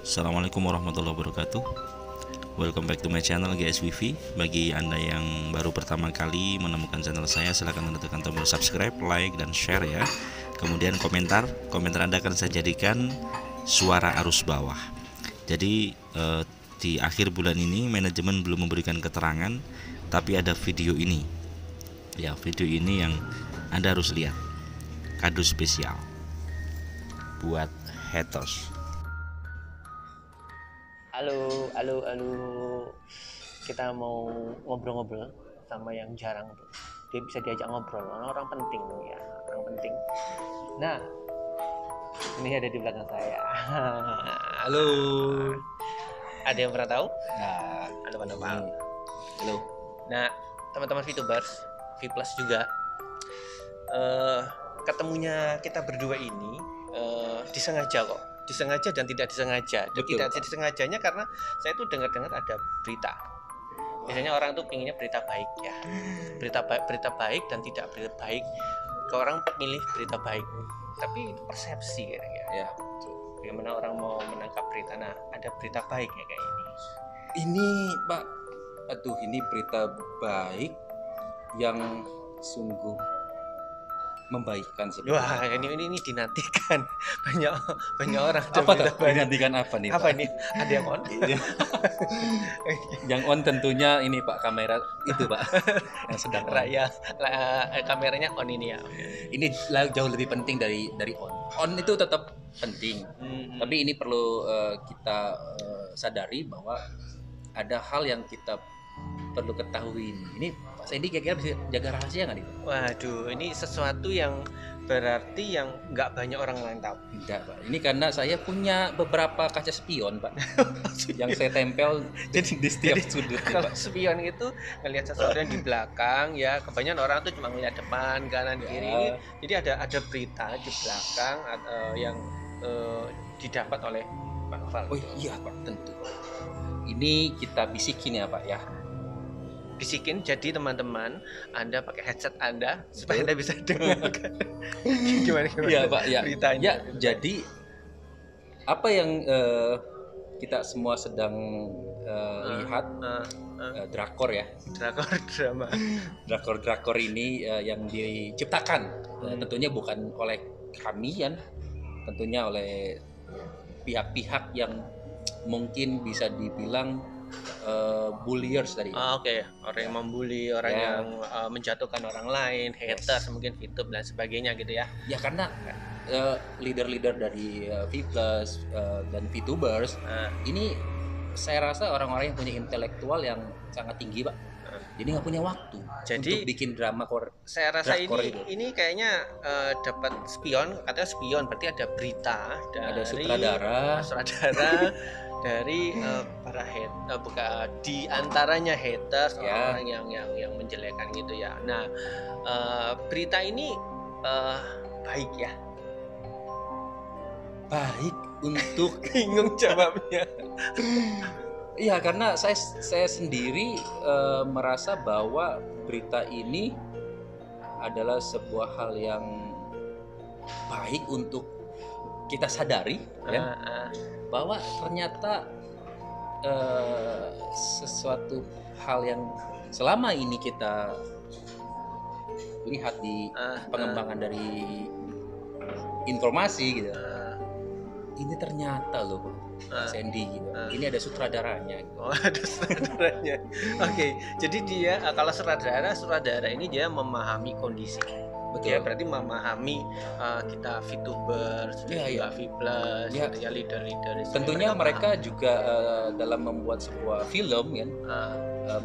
Assalamualaikum warahmatullahi wabarakatuh. Welcome back to my channel GSWV. Bagi Anda yang baru pertama kali menemukan channel saya, silahkan Anda tekan tombol subscribe, like, dan share ya. Kemudian komentar Anda akan saya jadikan suara arus bawah. Jadi di akhir bulan ini manajemen belum memberikan keterangan, tapi ada video ini. Ya, video ini yang Anda harus lihat. Kado spesial buat haters. Halo. Kita mau ngobrol-ngobrol sama yang jarang tuh. Dia bisa diajak ngobrol, orang penting ya, orang penting. Nah, ini ada di belakang saya. Halo. Ada yang pernah tahu? Nah, Halo, Bang. halo. Nah, teman-teman VTubers, V Plus juga, ketemunya kita berdua ini disengaja kok. Disengaja dan tidak disengaja. Betul. Tidak disengajanya karena saya tuh dengar-dengar ada berita. Biasanya orang tuh pinginnya berita baik ya, berita baik dan tidak berita baik. Ke orang milih berita baik, tapi itu persepsi kira-kira. Ya. Bagaimana orang mau menangkap berita? Nah, ada berita baik ya kayak ini. Ini Pak, ini berita baik yang sungguh membaikkan Wah, sebenarnya. ini dinantikan banyak orang. Apa tuh? Dinantikan apa nih? Apa Pak? ini? Ada yang on? Yang on tentunya ini Pak, kamera itu Pak yang sedang on. Kameranya on ini ya. Ini jauh lebih penting dari on. On itu tetap penting, tapi ini perlu kita sadari bahwa ada hal yang kita perlu ketahui. Ini Pak Sandy kira-kira bisa jaga rahasia nggak nih? Waduh, ini sesuatu yang berarti yang nggak banyak orang lain tahu. Tidak Pak, ini karena saya punya beberapa kaca spion Pak yang saya tempel di setiap sudut nih, Kalau Pak. spion itu ngelihat sesuatu yang di belakang ya, kebanyakan orang tuh cuma ngelihat depan, kanan, kiri. Jadi ada berita di belakang yang didapat oleh Pak Noval. Oh iya Pak, tentu. Ini kita bisikin ya Pak ya. Bisikin, jadi teman-teman Anda pakai headset Anda supaya Anda bisa dengarkan. gimana Iya Pak ya. beritanya. Ya, jadi apa yang kita semua sedang lihat drakor ya. Drakor drama. Drakor ini yang diciptakan tentunya bukan oleh kami ya, tentunya oleh pihak-pihak yang mungkin bisa dibilang bulliers tadi. Oke. Orang yang membuli, orang Ya. yang menjatuhkan orang lain, haters, mungkin VTube dan sebagainya gitu ya. Ya karena leader-leader dari V Plus dan VTubers ini saya rasa orang-orang yang punya intelektual yang sangat tinggi Pak. Jadi nggak punya waktu Jadi untuk bikin drama saya rasa drakor itu. ini kayaknya dapat spion, katanya spion berarti ada berita dari Ada sutradara dari para di antaranya haters, Ya. orang yang menjelekkan gitu ya. Nah, berita ini baik ya. Baik untuk Bingung jawabnya. iya karena saya sendiri merasa bahwa berita ini adalah sebuah hal yang baik untuk kita sadari ya bahwa ternyata sesuatu hal yang selama ini kita lihat di pengembangan dari informasi gitu. Ini ternyata loh Pak Sandy gitu. Ini ada sutradaranya gitu. Oh, ada sutradaranya. Oke, jadi dia kalau sutradara ini dia memahami kondisi. Betul. Ya berarti memahami kita VTubers, Iya, juga iya. V Plus, Iya. gitu ya, leader-leader. Tentunya mereka juga dalam membuat sebuah film ya,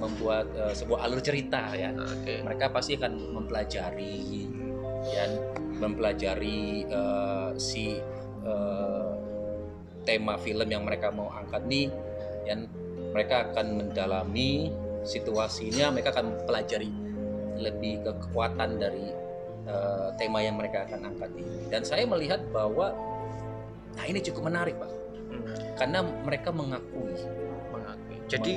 membuat sebuah alur cerita ya. Oke. Mereka pasti akan mempelajari dan mempelajari si tema film yang mereka mau angkat nih, dan mereka akan mendalami situasinya, mereka akan mempelajari lebih ke kekuatan dari tema yang mereka akan angkat ini. Dan saya melihat bahwa nah ini cukup menarik Pak, karena mereka mengakui. Jadi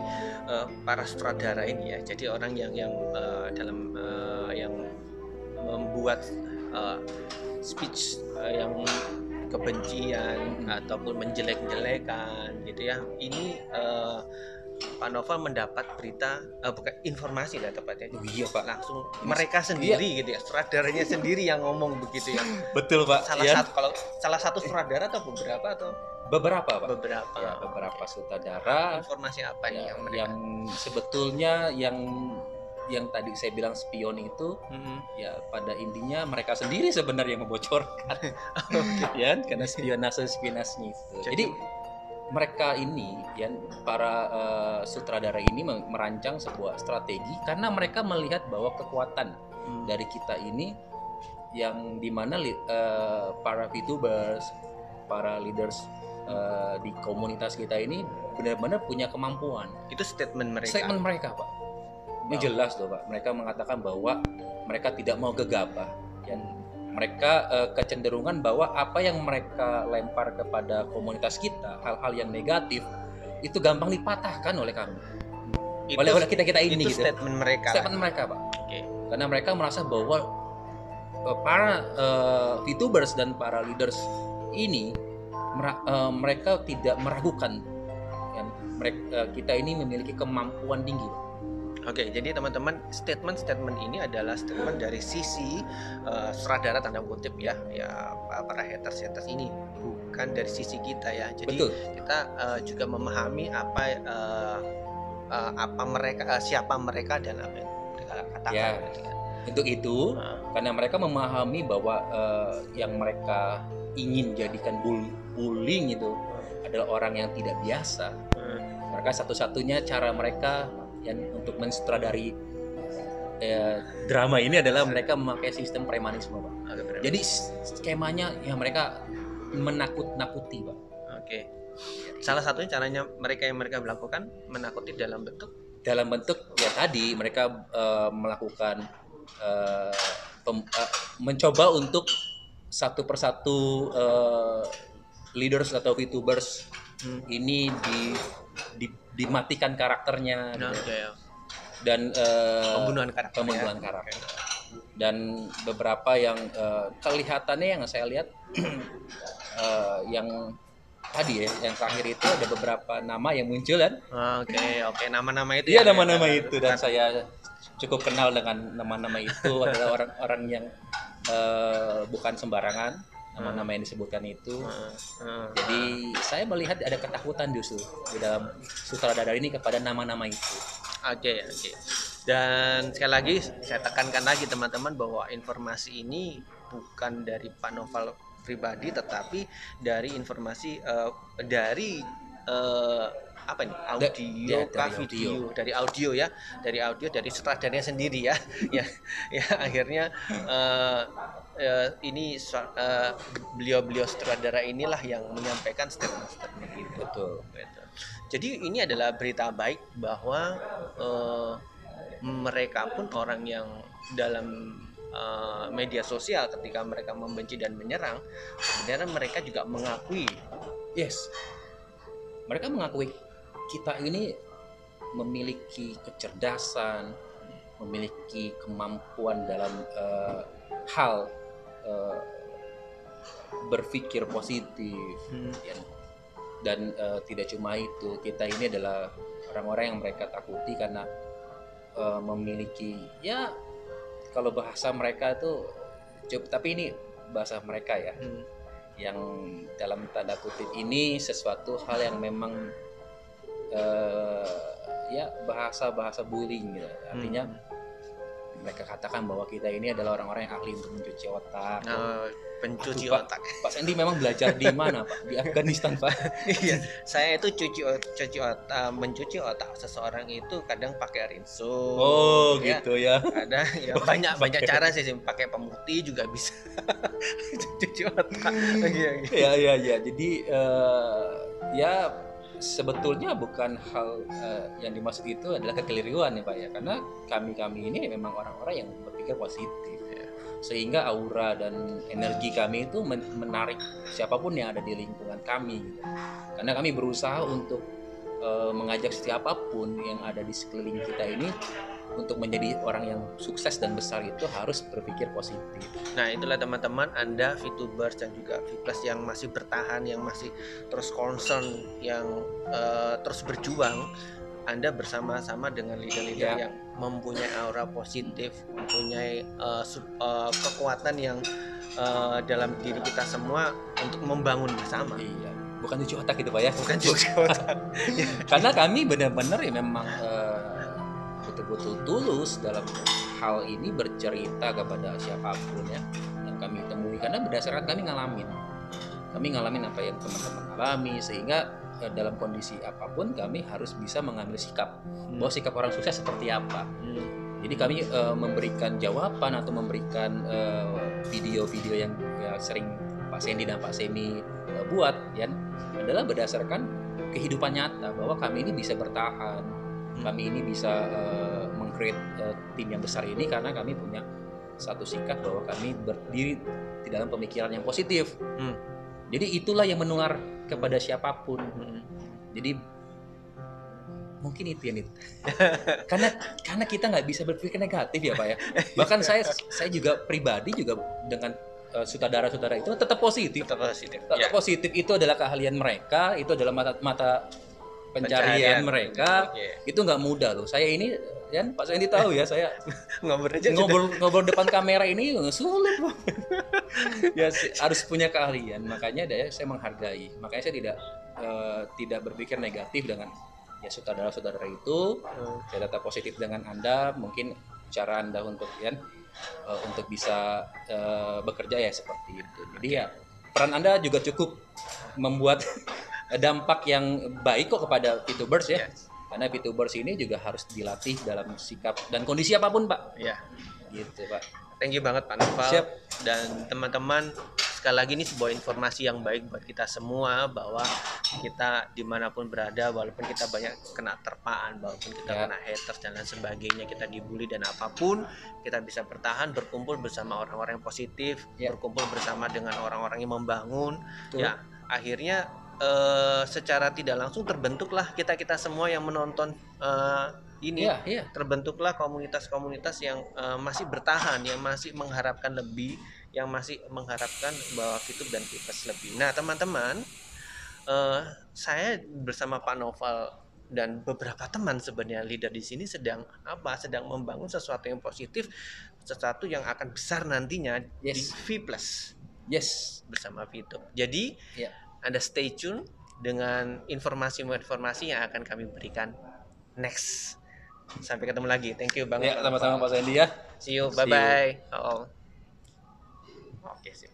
para sutradara ini ya, jadi orang yang dalam yang membuat speech yang kebencian ataupun menjelek-jelekan gitu ya. Ini Pak Novel mendapat berita, bukan informasi lah tepatnya. Oh, iya Pak, Langsung mereka sendiri gitu ya, sutradaranya sendiri yang ngomong begitu ya. betul Pak. Salah satu sutradara atau beberapa atau Beberapa Pak. beberapa. Ya, beberapa sutradara Informasi apa nih yang mereka? yang sebetulnya yang tadi saya bilang spion itu ya pada intinya mereka sendiri sebenarnya yang membocorkan ya karena spionase-nya itu. Jadi mereka ini ya para sutradara ini merancang sebuah strategi karena mereka melihat bahwa kekuatan dari kita ini yang dimana para VTubers, para leaders di komunitas kita ini benar-benar punya kemampuan. Itu statement mereka. Statement mereka Pak. Ini jelas loh Pak. Mereka mengatakan bahwa mereka tidak mau gegabah. Dan mereka kecenderungan bahwa apa yang mereka lempar kepada komunitas kita, hal-hal yang negatif, itu gampang dipatahkan oleh kami. Oleh kita ini itu gitu. Statement mereka. Statement mereka Pak. Okay. Karena mereka merasa bahwa para VTubers dan para leaders ini mereka tidak meragukan ya, kita ini memiliki kemampuan tinggi. Oke, jadi teman-teman, statement ini adalah statement dari sisi sutradara tanda kutip ya para haters ini, bukan dari sisi kita ya. Jadi betul. Kita juga memahami apa mereka, siapa mereka dan apa yang mereka katakan. Ya. Untuk itu, karena mereka memahami bahwa yang mereka ingin jadikan bullying itu adalah orang yang tidak biasa. Maka satu-satunya cara mereka untuk mensutradari drama ini adalah mereka memakai sistem premanisme, Pak. Jadi skemanya ya mereka menakut-nakuti, Pak. Oke. Salah satunya caranya mereka melakukan menakuti dalam bentuk ya tadi mereka melakukan mencoba untuk satu persatu leaders atau VTubers ini dimatikan karakternya dan pembunuhan karakter. Dan beberapa yang kelihatannya yang saya lihat yang tadi ya yang terakhir itu ada beberapa nama yang muncul kan. Oke, nama-nama itu iya, nama-nama itu dan saya cukup kenal dengan nama-nama itu adalah orang-orang yang bukan sembarangan nama-nama yang disebutkan itu. Jadi saya melihat ada ketakutan justru di dalam sutradara ini kepada nama-nama itu. Oke. Dan sekali lagi saya tekankan lagi teman-teman bahwa informasi ini bukan dari Pak Novel pribadi, tetapi dari informasi dari apa nih, audio, dari audio dari sutradaranya sendiri ya. ya akhirnya ini beliau sutradara inilah yang menyampaikan statement itu. Betul. Jadi ini adalah berita baik bahwa mereka pun orang yang dalam media sosial ketika mereka membenci dan menyerang, sebenarnya mereka juga mengakui, mereka mengakui kita ini memiliki kecerdasan, memiliki kemampuan dalam hal berpikir positif, dan tidak cuma itu, kita ini adalah orang-orang yang mereka takuti karena memiliki ya kalau bahasa mereka itu tapi ini bahasa mereka ya, yang dalam tanda kutip ini sesuatu hal yang memang ya bahasa bullying gitu. Artinya mereka katakan bahwa kita ini adalah orang-orang yang ahli untuk mencuci otak. Pencuci otak. Pak Sandy memang belajar di mana, Pak? Di Afghanistan, Pak. Iya, saya itu mencuci otak seseorang itu kadang pakai rinso. Oh, ya. Gitu ya. Ada ya banyak cara sih, pakai pemutih juga bisa. Cuci otak. Ya. Jadi ya sebetulnya bukan hal yang dimaksud itu adalah kekeliruan ya Pak ya, karena kami ini memang orang-orang yang berpikir positif ya. Sehingga aura dan energi kami itu menarik siapapun yang ada di lingkungan kami gitu. Karena kami berusaha untuk mengajak siapapun yang ada di sekeliling kita ini untuk menjadi orang yang sukses dan besar itu harus berpikir positif. Nah, itulah teman-teman, Anda VTubers dan juga Vplus yang masih bertahan, yang masih terus concern, yang terus berjuang. Anda bersama-sama dengan leader-leader yang mempunyai aura positif, mempunyai kekuatan yang dalam diri kita semua untuk membangun bersama. Iya, bukan cuci otak gitu Pak ya. Bukan cuci otak. Karena kami benar-benar ya memang betul-betul tulus dalam hal ini bercerita kepada siapapun ya yang kami temui, karena berdasarkan kami ngalamin apa yang teman-teman alami, sehingga dalam kondisi apapun kami harus bisa mengambil sikap bahwa sikap orang sukses seperti apa. Jadi kami memberikan jawaban atau memberikan video-video yang sering Pak Sandy dan Pak Semi buat ya adalah berdasarkan kehidupan nyata bahwa kami ini bisa bertahan, kami ini bisa meng-create tim yang besar ini karena kami punya satu sikap bahwa kami berdiri di dalam pemikiran yang positif. Jadi itulah yang menular kepada siapapun. Jadi mungkin itu ya, karena kita nggak bisa berpikir negatif ya Pak ya. Bahkan saya juga pribadi juga dengan saudara-saudara itu tetap positif. Positif itu adalah keahlian mereka, itu adalah mata pencarian mereka. Itu nggak mudah loh. Saya ini kan Pak Sandy tahu ya, saya ngobrol depan kamera ini sulit loh. Ya harus punya keahlian. Makanya saya menghargai. Makanya saya tidak berpikir negatif dengan ya saudara-saudara itu. Saya tetap positif dengan Anda. Mungkin cara Anda untuk untuk bisa bekerja ya seperti itu. Jadi ya peran Anda juga cukup membuat dampak yang baik kok kepada VTubers ya. Karena VTubers ini juga harus dilatih dalam sikap dan kondisi apapun Pak. Iya. Gitu Pak. Thank you banget Pak Noval. Siap. Dan teman-teman, sekali lagi ini sebuah informasi yang baik buat kita semua bahwa kita dimanapun berada, walaupun kita banyak kena terpaan, walaupun kita kena haters dan lain sebagainya, kita dibully dan apapun, kita bisa bertahan, berkumpul bersama orang-orang yang positif, berkumpul bersama dengan orang-orang yang membangun. Ya, akhirnya secara tidak langsung terbentuklah kita semua yang menonton ini. Terbentuklah komunitas-komunitas yang masih bertahan, yang masih mengharapkan lebih, yang masih mengharapkan bahwa VTube dan Vplus lebih. Nah teman-teman, saya bersama Pak Noval dan beberapa teman sebenarnya leader di sini sedang membangun sesuatu yang positif, sesuatu yang akan besar nantinya di Vplus. Bersama VTube. Jadi Anda stay tune dengan informasi-informasi yang akan kami berikan next. Sampai ketemu lagi. Thank you banget. Sama-sama Pak Sandy ya. See you. Bye-bye. Oke, sip.